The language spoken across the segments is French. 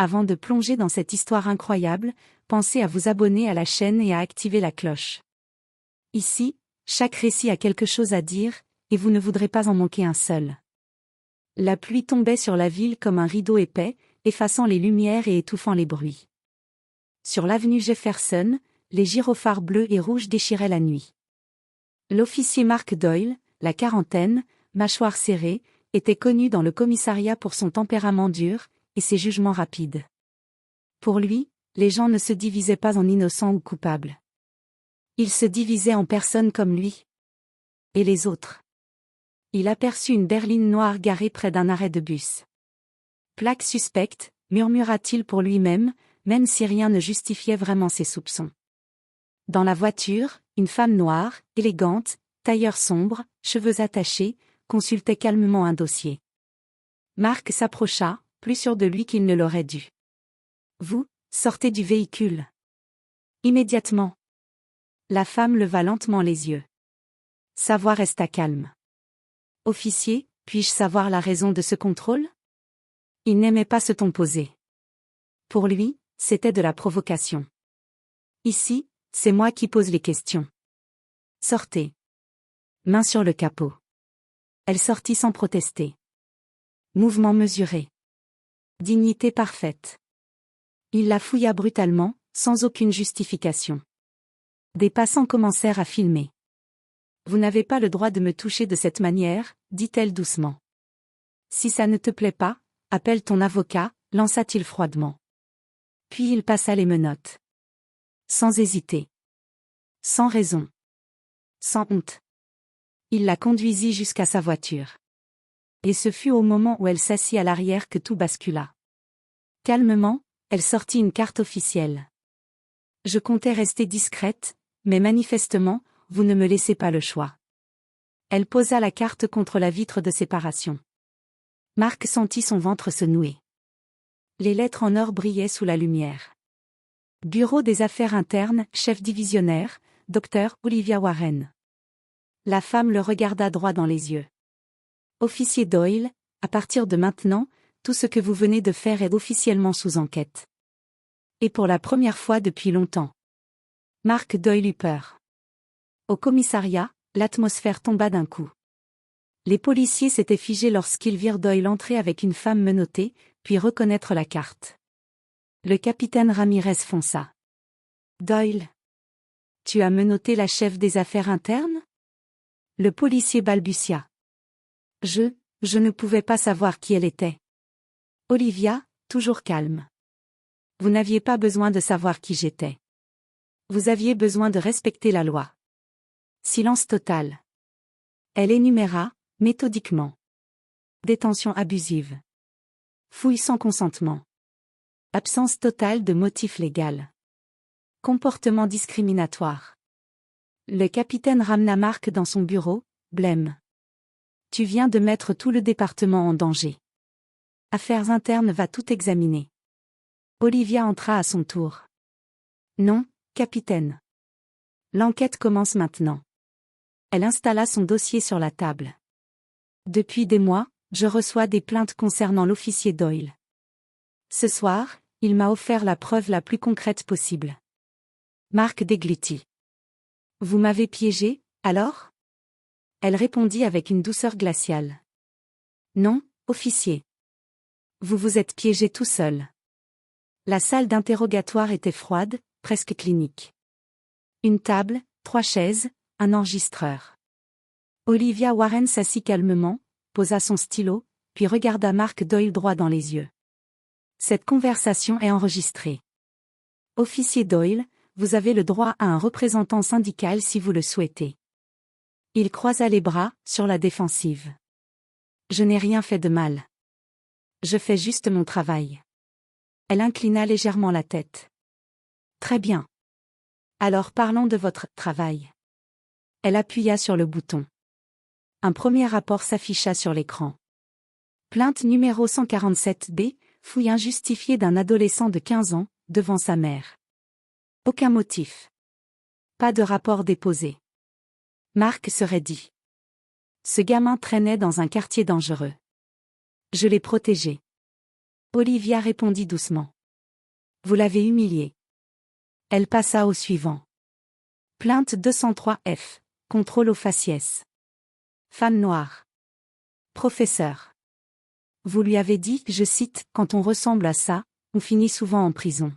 Avant de plonger dans cette histoire incroyable, pensez à vous abonner à la chaîne et à activer la cloche. Ici, chaque récit a quelque chose à dire, et vous ne voudrez pas en manquer un seul. La pluie tombait sur la ville comme un rideau épais, effaçant les lumières et étouffant les bruits. Sur l'avenue Jefferson, les gyrophares bleus et rouges déchiraient la nuit. L'officier Mark Doyle, la quarantaine, mâchoire serrée, était connu dans le commissariat pour son tempérament dur et ses jugements rapides. Pour lui, les gens ne se divisaient pas en innocents ou coupables. Ils se divisaient en personnes comme lui. Et les autres? Il aperçut une berline noire garée près d'un arrêt de bus. Plaque suspecte, murmura-t-il pour lui-même, même si rien ne justifiait vraiment ses soupçons. Dans la voiture, une femme noire, élégante, tailleur sombre, cheveux attachés, consultait calmement un dossier. Mark s'approcha, plus sûr de lui qu'il ne l'aurait dû. « Vous, sortez du véhicule. » Immédiatement. La femme leva lentement les yeux. Sa voix resta calme. « Officier, puis-je savoir la raison de ce contrôle ?» Il n'aimait pas ce ton posé. Pour lui, c'était de la provocation. « Ici, c'est moi qui pose les questions. » Sortez. Main sur le capot. Elle sortit sans protester. Mouvement mesuré. Dignité parfaite. Il la fouilla brutalement, sans aucune justification. Des passants commencèrent à filmer. « Vous n'avez pas le droit de me toucher de cette manière, » dit-elle doucement. « Si ça ne te plaît pas, appelle ton avocat, » lança-t-il froidement. Puis il passa les menottes. Sans hésiter. Sans raison. Sans honte. Il la conduisit jusqu'à sa voiture. Et ce fut au moment où elle s'assit à l'arrière que tout bascula. Calmement, elle sortit une carte officielle. « Je comptais rester discrète, mais manifestement, vous ne me laissez pas le choix. » Elle posa la carte contre la vitre de séparation. Mark sentit son ventre se nouer. Les lettres en or brillaient sous la lumière. Bureau des affaires internes, chef divisionnaire, Dr. Olivia Warren. La femme le regarda droit dans les yeux. « Officier Doyle, à partir de maintenant, tout ce que vous venez de faire est officiellement sous enquête. » Et pour la première fois depuis longtemps. Mark Doyle eut peur. Au commissariat, l'atmosphère tomba d'un coup. Les policiers s'étaient figés lorsqu'ils virent Doyle entrer avec une femme menottée, puis reconnaître la carte. Le capitaine Ramirez fonça. « Doyle. Tu as menotté la chef des affaires internes ?» Le policier balbutia. « Je ne pouvais pas savoir qui elle était. » Olivia, toujours calme. « Vous n'aviez pas besoin de savoir qui j'étais. Vous aviez besoin de respecter la loi. » Silence total. Elle énuméra, méthodiquement. Détention abusive. Fouille sans consentement. Absence totale de motif légal. Comportement discriminatoire. Le capitaine ramena Mark dans son bureau, blême. « Tu viens de mettre tout le département en danger. Affaires internes va tout examiner. » Olivia entra à son tour. « Non, capitaine. L'enquête commence maintenant. » Elle installa son dossier sur la table. « Depuis des mois, je reçois des plaintes concernant l'officier Doyle. Ce soir, il m'a offert la preuve la plus concrète possible. » Mark déglutit. « Vous m'avez piégé, alors ?» Elle répondit avec une douceur glaciale. « Non, officier. Vous vous êtes piégé tout seul. » La salle d'interrogatoire était froide, presque clinique. Une table, 3 chaises, un enregistreur. Olivia Warren s'assit calmement, posa son stylo, puis regarda Mark Doyle droit dans les yeux. « Cette conversation est enregistrée. Officier Doyle, vous avez le droit à un représentant syndical si vous le souhaitez. » Il croisa les bras, sur la défensive. « Je n'ai rien fait de mal. Je fais juste mon travail. » Elle inclina légèrement la tête. « Très bien. Alors parlons de votre travail. » Elle appuya sur le bouton. Un premier rapport s'afficha sur l'écran. Plainte numéro 147B, fouille injustifiée d'un adolescent de 15 ans, devant sa mère. Aucun motif. Pas de rapport déposé. Mark serait dit. Ce gamin traînait dans un quartier dangereux. Je l'ai protégé. Olivia répondit doucement. Vous l'avez humiliée. Elle passa au suivant. Plainte 203 F. Contrôle aux faciès. Femme noire. Professeur. Vous lui avez dit, je cite, quand on ressemble à ça, on finit souvent en prison.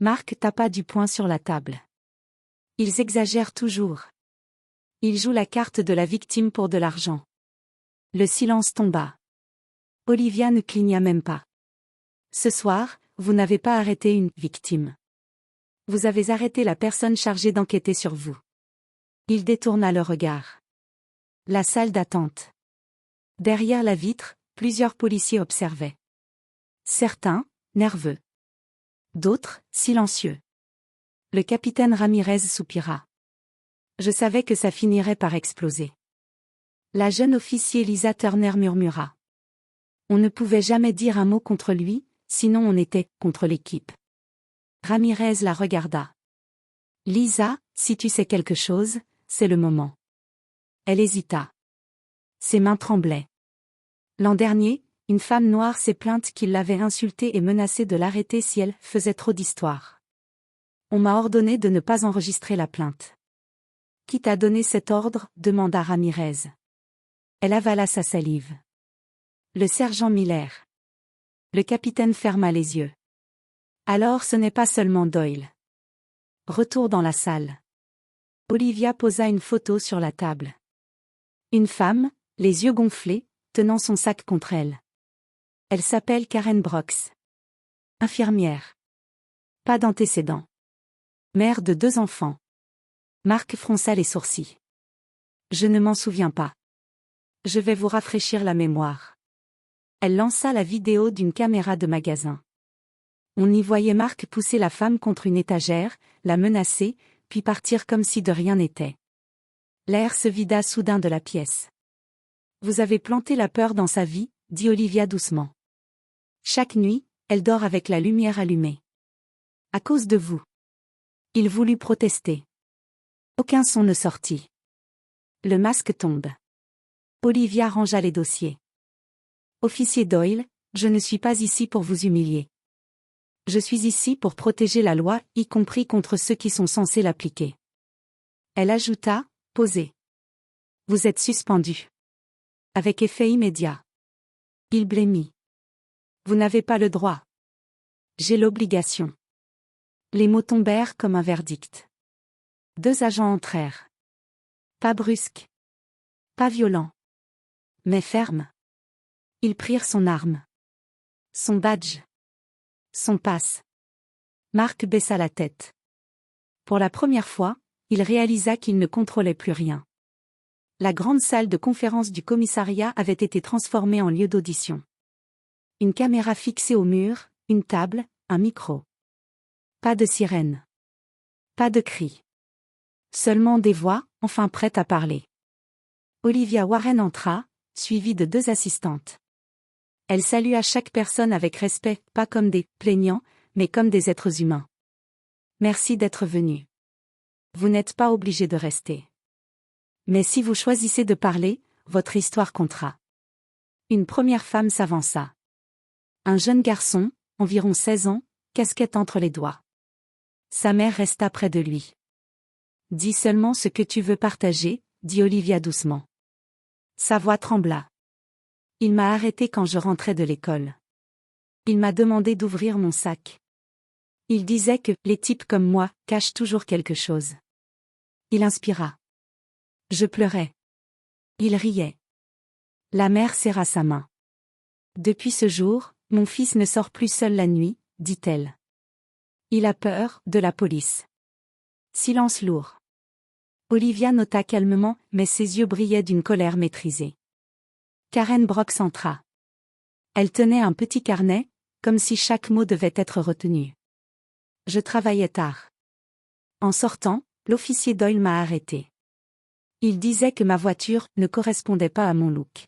Marc tapa du poing sur la table. Ils exagèrent toujours. Ils jouent la carte de la victime pour de l'argent. Le silence tomba. Olivia ne cligna même pas. Ce soir, vous n'avez pas arrêté une victime. Vous avez arrêté la personne chargée d'enquêter sur vous. Il détourna le regard. La salle d'attente. Derrière la vitre, plusieurs policiers observaient. Certains, nerveux. D'autres, silencieux. Le capitaine Ramirez soupira. Je savais que ça finirait par exploser. La jeune officier Lisa Turner murmura. On ne pouvait jamais dire un mot contre lui, sinon on était contre l'équipe. Ramirez la regarda. Lisa, si tu sais quelque chose, c'est le moment. Elle hésita. Ses mains tremblaient. L'an dernier, une femme noire s'est plainte qu'il l'avait insultée et menacée de l'arrêter si elle faisait trop d'histoire. On m'a ordonné de ne pas enregistrer la plainte. Qui t'a donné cet ordre? Demanda Ramirez. Elle avala sa salive. Le sergent Miller. Le capitaine ferma les yeux. Alors ce n'est pas seulement Doyle. Retour dans la salle. Olivia posa une photo sur la table. Une femme, les yeux gonflés, tenant son sac contre elle. Elle s'appelle Karen Brooks. Infirmière. Pas d'antécédents. Mère de 2 enfants. Marc fronça les sourcils. Je ne m'en souviens pas. Je vais vous rafraîchir la mémoire. Elle lança la vidéo d'une caméra de magasin. On y voyait Marc pousser la femme contre une étagère, la menacer, puis partir comme si de rien n'était. L'air se vida soudain de la pièce. Vous avez planté la peur dans sa vie, dit Olivia doucement. Chaque nuit, elle dort avec la lumière allumée. À cause de vous. Il voulut protester. Aucun son ne sortit. Le masque tombe. Olivia rangea les dossiers. Officier Doyle, je ne suis pas ici pour vous humilier. Je suis ici pour protéger la loi, y compris contre ceux qui sont censés l'appliquer. Elle ajouta, posez. Vous êtes suspendu. Avec effet immédiat. Il blêmit. Vous n'avez pas le droit. J'ai l'obligation. Les mots tombèrent comme un verdict. 2 agents entrèrent. Pas brusques. Pas violents. Mais fermes. Ils prirent son arme. Son badge. Son passe. Marc baissa la tête. Pour la première fois, il réalisa qu'il ne contrôlait plus rien. La grande salle de conférence du commissariat avait été transformée en lieu d'audition. Une caméra fixée au mur, une table, un micro. Pas de sirène. Pas de cris. Seulement des voix, enfin prêtes à parler. Olivia Warren entra, suivie de 2 assistantes. Elle salua chaque personne avec respect, pas comme des plaignants, mais comme des êtres humains. Merci d'être venu. Vous n'êtes pas obligé de rester. Mais si vous choisissez de parler, votre histoire comptera. Une première femme s'avança. Un jeune garçon, environ 16 ans, casquette entre les doigts. Sa mère resta près de lui. Dis seulement ce que tu veux partager, dit Olivia doucement. Sa voix trembla. Il m'a arrêté quand je rentrais de l'école. Il m'a demandé d'ouvrir mon sac. Il disait que les types comme moi cachent toujours quelque chose. Il inspira. Je pleurais. Il riait. La mère serra sa main. Depuis ce jour, mon fils ne sort plus seul la nuit, dit-elle. Il a peur de la police. Silence lourd. Olivia nota calmement, mais ses yeux brillaient d'une colère maîtrisée. Karen Brooks entra. Elle tenait un petit carnet, comme si chaque mot devait être retenu. Je travaillais tard. En sortant, l'officier Doyle m'a arrêté. Il disait que ma voiture ne correspondait pas à mon look.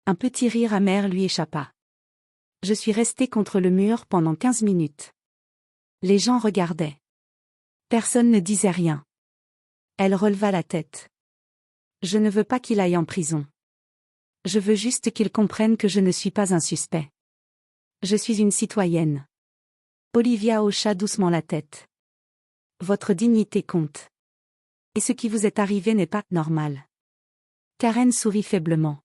Un petit rire amer lui échappa. Je suis restée contre le mur pendant 15 minutes. Les gens regardaient. Personne ne disait rien. Elle releva la tête. Je ne veux pas qu'il aille en prison. Je veux juste qu'il comprenne que je ne suis pas un suspect. Je suis une citoyenne. Olivia hocha doucement la tête. Votre dignité compte. Et ce qui vous est arrivé n'est pas normal. Karen sourit faiblement.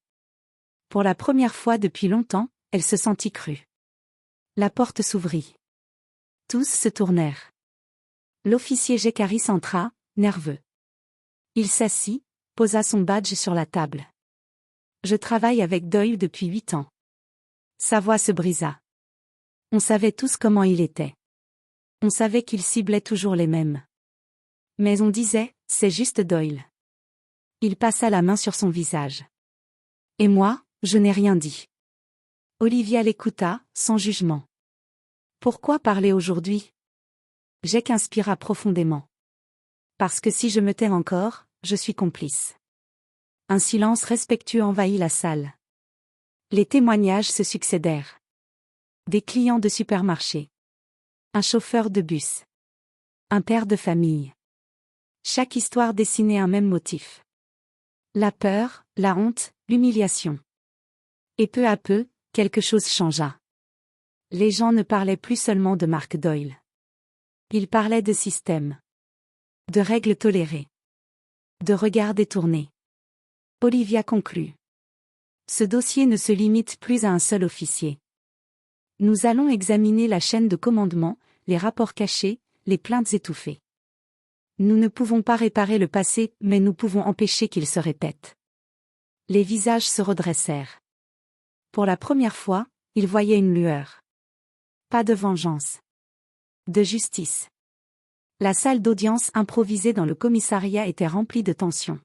Pour la première fois depuis longtemps, elle se sentit crue. La porte s'ouvrit. Tous se tournèrent. L'officier Jekari entra, nerveux. Il s'assit, posa son badge sur la table. Je travaille avec Doyle depuis 8 ans. Sa voix se brisa. On savait tous comment il était. On savait qu'il ciblait toujours les mêmes. Mais on disait, c'est juste Doyle. Il passa la main sur son visage. Et moi, je n'ai rien dit. Olivia l'écouta, sans jugement. Pourquoi parler aujourd'hui? Jack inspira profondément. Parce que si je me tais encore, je suis complice. Un silence respectueux envahit la salle. Les témoignages se succédèrent. Des clients de supermarché. Un chauffeur de bus. Un père de famille. Chaque histoire dessinait un même motif. La peur, la honte, l'humiliation. Et peu à peu, quelque chose changea. Les gens ne parlaient plus seulement de Mark Doyle. Ils parlaient de système. De règles tolérées. De regards détournés. Olivia conclut. Ce dossier ne se limite plus à un seul officier. Nous allons examiner la chaîne de commandement, les rapports cachés, les plaintes étouffées. Nous ne pouvons pas réparer le passé, mais nous pouvons empêcher qu'il se répète. Les visages se redressèrent. Pour la première fois, ils voyaient une lueur. Pas de vengeance. De justice. La salle d'audience improvisée dans le commissariat était remplie de tension.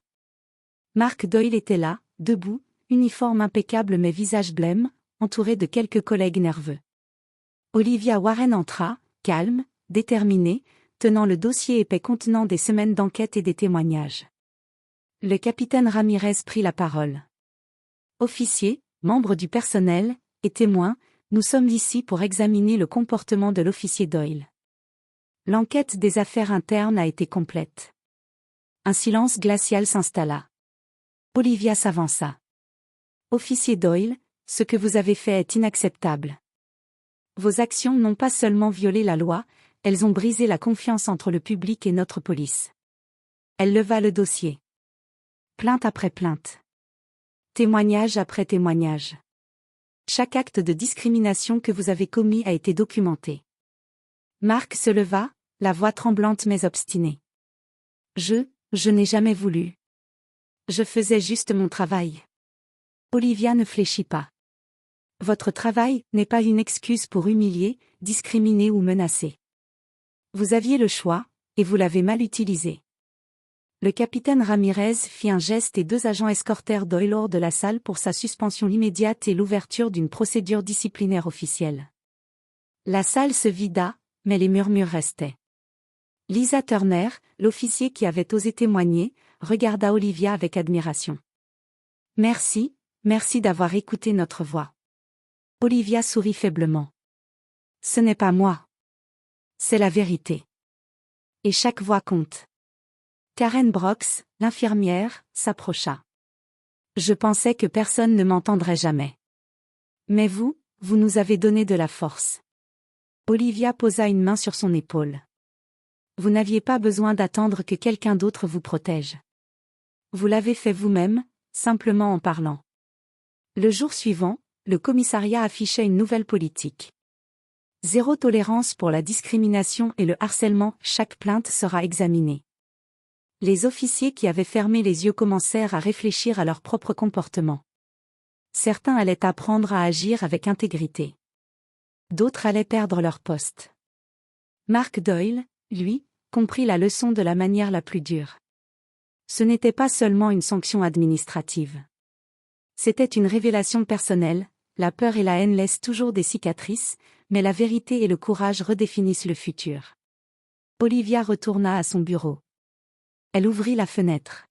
Mark Doyle était là, debout, uniforme impeccable mais visage blême, entouré de quelques collègues nerveux. Olivia Warren entra, calme, déterminée, tenant le dossier épais contenant des semaines d'enquête et des témoignages. Le capitaine Ramirez prit la parole. Officiers, membres du personnel, et témoins, nous sommes ici pour examiner le comportement de l'officier Doyle. L'enquête des affaires internes a été complète. Un silence glacial s'installa. Olivia s'avança. Officier Doyle, ce que vous avez fait est inacceptable. Vos actions n'ont pas seulement violé la loi, elles ont brisé la confiance entre le public et notre police. Elle leva le dossier. Plainte après plainte. Témoignage après témoignage. Chaque acte de discrimination que vous avez commis a été documenté. Mark se leva, la voix tremblante mais obstinée. Je n'ai jamais voulu. Je faisais juste mon travail. Olivia ne fléchit pas. Votre travail n'est pas une excuse pour humilier, discriminer ou menacer. Vous aviez le choix, et vous l'avez mal utilisé. Le capitaine Ramirez fit un geste et 2 agents escortèrent Doyle hors de la salle pour sa suspension immédiate et l'ouverture d'une procédure disciplinaire officielle. La salle se vida, mais les murmures restaient. Lisa Turner, l'officier qui avait osé témoigner, regarda Olivia avec admiration. Merci d'avoir écouté notre voix. Olivia sourit faiblement. Ce n'est pas moi. C'est la vérité. Et chaque voix compte. Karen Brooks, l'infirmière, s'approcha. Je pensais que personne ne m'entendrait jamais. Mais vous nous avez donné de la force. Olivia posa une main sur son épaule. Vous n'aviez pas besoin d'attendre que quelqu'un d'autre vous protège. Vous l'avez fait vous-même, simplement en parlant. Le jour suivant, le commissariat affichait une nouvelle politique. 0 tolérance pour la discrimination et le harcèlement, chaque plainte sera examinée. Les officiers qui avaient fermé les yeux commencèrent à réfléchir à leur propre comportement. Certains allaient apprendre à agir avec intégrité. D'autres allaient perdre leur poste. Mark Doyle, lui, comprit la leçon de la manière la plus dure. Ce n'était pas seulement une sanction administrative. C'était une révélation personnelle, la peur et la haine laissent toujours des cicatrices, mais la vérité et le courage redéfinissent le futur. Olivia retourna à son bureau. Elle ouvrit la fenêtre.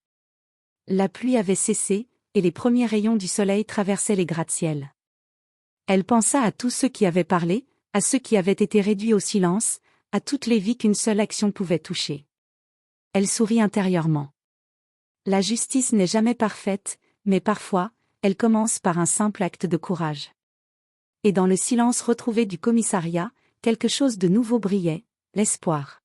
La pluie avait cessé, et les premiers rayons du soleil traversaient les gratte-ciel. Elle pensa à tous ceux qui avaient parlé, à ceux qui avaient été réduits au silence, à toutes les vies qu'une seule action pouvait toucher. Elle sourit intérieurement. La justice n'est jamais parfaite, mais parfois, elle commence par un simple acte de courage. Et dans le silence retrouvé du commissariat, quelque chose de nouveau brillait, l'espoir.